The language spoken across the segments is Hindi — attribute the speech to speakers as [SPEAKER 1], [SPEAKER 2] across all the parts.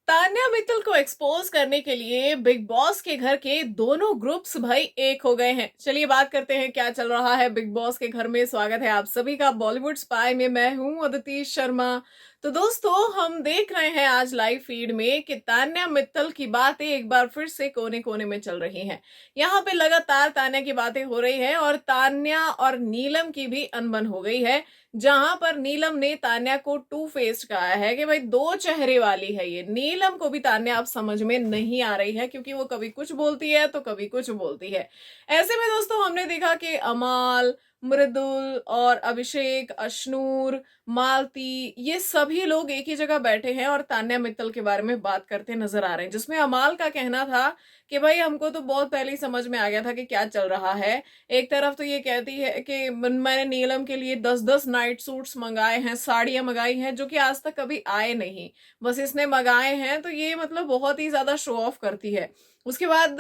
[SPEAKER 1] तान्या मित्तल को एक्सपोज करने के लिए बिग बॉस के घर के दोनों ग्रुप्स भाई एक हो गए हैं। चलिए बात करते हैं क्या चल रहा है बिग बॉस के घर में। स्वागत है आप सभी का बॉलीवुड स्पाई में। मैं हूं अदिति शर्मा। तो दोस्तों हम देख रहे हैं आज लाइव फीड में कि तान्या मित्तल की बातें एक बार फिर से कोने कोने में चल रही हैं। यहाँ पे लगातार तान्या की बातें हो रही है और तान्या और नीलम की भी अनबन हो गई है, जहां पर नीलम ने तान्या को टू फेस्ड कहा है कि भाई दो चेहरे वाली है ये। नीलम को भी तान्या अब समझ में नहीं आ रही है क्योंकि वो कभी कुछ बोलती है तो कभी कुछ बोलती है। ऐसे में दोस्तों हमने देखा कि अमाल, मृदुल और अभिषेक, अशनूर, मालती, ये सभी लोग एक ही जगह बैठे हैं और तान्या मित्तल के बारे में बात करते नजर आ रहे हैं, जिसमें अमाल का कहना था कि भाई हमको तो बहुत पहले ही समझ में आ गया था कि क्या चल रहा है। एक तरफ तो ये कहती है कि मैंने नीलम के लिए 10-10 नाइट सूट्स मंगाए हैं, साड़ियां मंगाई हैं, जो कि आज तक कभी आए नहीं, बस इसने मंगाए हैं। तो ये मतलब बहुत ही ज्यादा शो ऑफ करती है। उसके बाद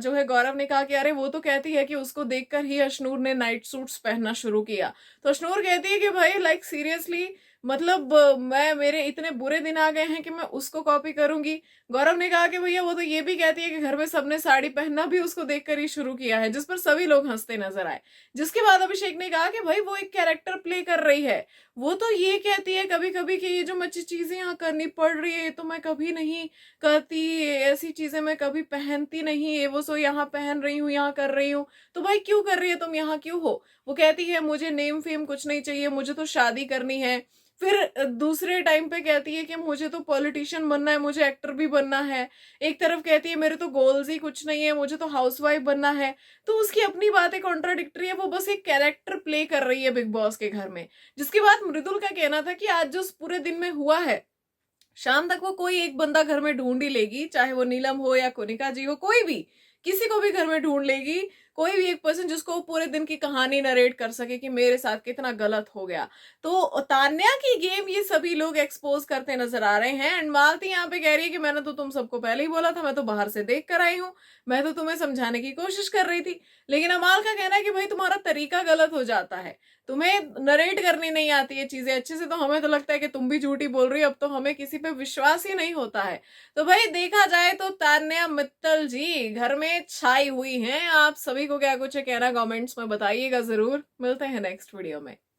[SPEAKER 1] जो है गौरव ने कहा कि अरे वो तो कहती है कि उसको देखकर ही अशनूर ने नाइट सूट्स पहनना शुरू किया। तो अशनूर कहती है कि भाई लाइक सीरियसली, मतलब मैं मेरे इतने बुरे दिन आ गए हैं कि मैं उसको कॉपी करूंगी। गौरव ने कहा कि भैया वो तो ये भी कहती है कि घर में सबने साड़ी पहनना भी उसको देखकर ही शुरू किया है, जिस पर सभी लोग हंसते नजर आए। जिसके बाद अभिषेक ने कहा कि भाई वो एक कैरेक्टर प्ले कर रही है। वो तो ये कहती है कभी कभी कि ये जो मुझे चीजें यहाँ करनी पड़ रही है तो मैं कभी नहीं करती, ऐसी चीजें मैं कभी पहनती नहीं, ये वो सो यहाँ पहन रही हूँ, यहाँ कर रही हूँ। तो भाई क्यों कर रही है तुम, यहाँ क्यों हो? वो कहती है मुझे नेम फेम कुछ नहीं चाहिए, मुझे तो शादी करनी है। फिर दूसरे टाइम पे कहती है कि मुझे तो पॉलिटिशियन बनना है, मुझे एक्टर भी बनना है। एक तरफ कहती है मेरे तो गोल्स ही कुछ नहीं है, मुझे तो हाउसवाइफ बनना है। तो उसकी अपनी बातें कॉन्ट्राडिक्टरी है, वो बस एक कैरेक्टर प्ले कर रही है बिग बॉस के घर में। जिसके बाद मृदुल का कहना था कि आज जो पूरे दिन में हुआ है, शाम तक वो कोई एक बंदा घर में ढूंढ ही लेगी, चाहे वो नीलम हो या कोनिका जी हो, कोई भी किसी को भी घर में ढूंढ लेगी। कोई भी एक पर्सन जिसको वो पूरे दिन की कहानी नरेट कर सके कि मेरे साथ कितना गलत हो गया। तो तान्या की गेम ये सभी लोग एक्सपोज करते नजर आ रहे हैं। एंड मालती यहाँ पे कह रही है कि मैंने तो तुम सबको पहले ही बोला था, मैं तो बाहर से देख कर आई हूँ, मैं तो तुम्हें समझाने की कोशिश कर रही थी। लेकिन अमाल का कहना है कि भाई तुम्हारा तरीका गलत हो जाता है, तुम्हें नरेट करनी नहीं आती है चीजें अच्छे से, तो हमें तो लगता है कि तुम भी झूठी बोल रही हो, अब तो हमें किसी पे विश्वास ही नहीं होता है। तो भाई देखा जाए तो तान्या मित्तल जी घर में छाई हुई हैं। आप सभी को क्या कुछ है कहना कमेंट्स में बताइएगा जरूर। मिलते हैं नेक्स्ट वीडियो में।